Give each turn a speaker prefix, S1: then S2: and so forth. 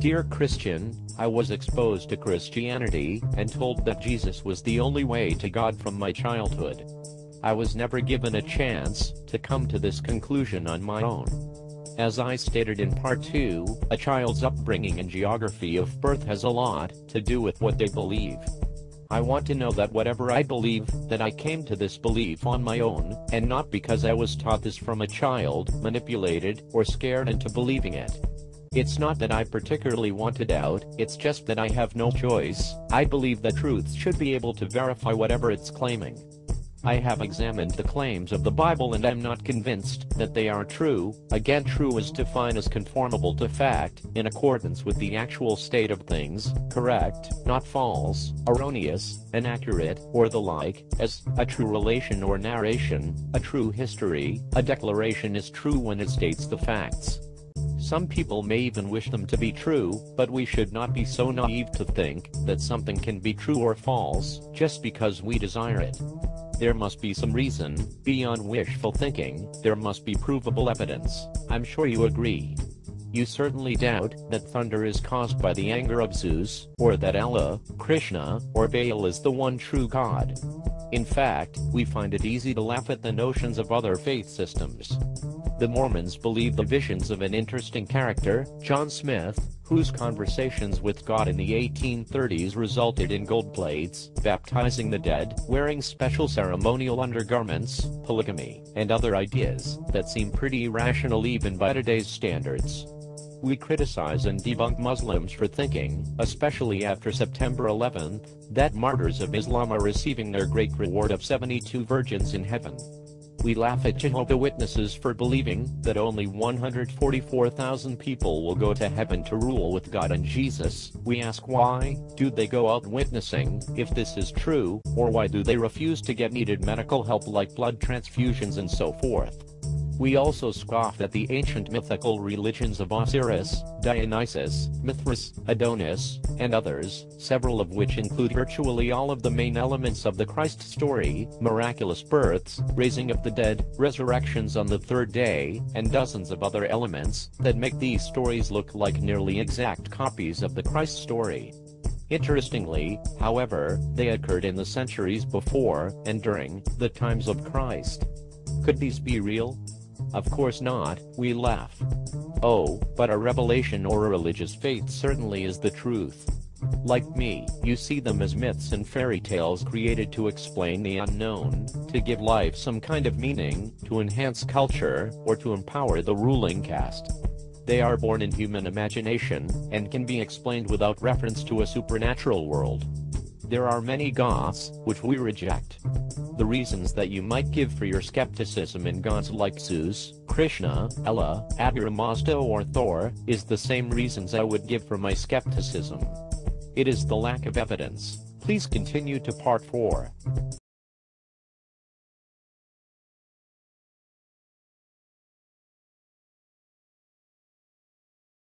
S1: Dear Christian, I was exposed to Christianity and told that Jesus was the only way to God from my childhood. I was never given a chance to come to this conclusion on my own. As I stated in part 2, a child's upbringing and geography of birth has a lot to do with what they believe. I want to know that whatever I believe, that I came to this belief on my own, and not because I was taught this from a child, manipulated, or scared into believing it. It's not that I particularly want it out, it's just that I have no choice. I believe that truth should be able to verify whatever it's claiming. I have examined the claims of the Bible and I'm not convinced that they are true. Again, true is defined as conformable to fact, in accordance with the actual state of things, correct, not false, erroneous, inaccurate, or the like, as a true relation or narration, a true history. A declaration is true when it states the facts. Some people may even wish them to be true, but we should not be so naive to think that something can be true or false just because we desire it. There must be some reason, beyond wishful thinking. There must be provable evidence. I'm sure you agree. You certainly doubt that thunder is caused by the anger of Zeus, or that Allah, Krishna, or Baal is the one true God. In fact, we find it easy to laugh at the notions of other faith systems. The Mormons believe the visions of an interesting character, John Smith, whose conversations with God in the 1830s resulted in gold plates, baptizing the dead, wearing special ceremonial undergarments, polygamy, and other ideas that seem pretty irrational even by today's standards. We criticize and debunk Muslims for thinking, especially after September 11th, that martyrs of Islam are receiving their great reward of 72 virgins in heaven. We laugh at Jehovah's Witnesses for believing that only 144,000 people will go to heaven to rule with God and Jesus. We ask, why do they go out witnessing if this is true, or why do they refuse to get needed medical help like blood transfusions and so forth? We also scoff at the ancient mythical religions of Osiris, Dionysus, Mithras, Adonis, and others, several of which include virtually all of the main elements of the Christ story: miraculous births, raising of the dead, resurrections on the third day, and dozens of other elements that make these stories look like nearly exact copies of the Christ story. Interestingly, however, they occurred in the centuries before and during the times of Christ. Could these be real? Of course not, we laugh. Oh, but a revelation or a religious faith certainly is the truth. Like me, you see them as myths and fairy tales created to explain the unknown, to give life some kind of meaning, to enhance culture, or to empower the ruling caste. They are born in human imagination, and can be explained without reference to a supernatural world. There are many gods, which we reject. The reasons that you might give for your skepticism in gods like Zeus, Krishna, Allah, Ahura Mazda or Thor, is the same reasons I would give for my skepticism. It is the lack of evidence. Please continue to part 4.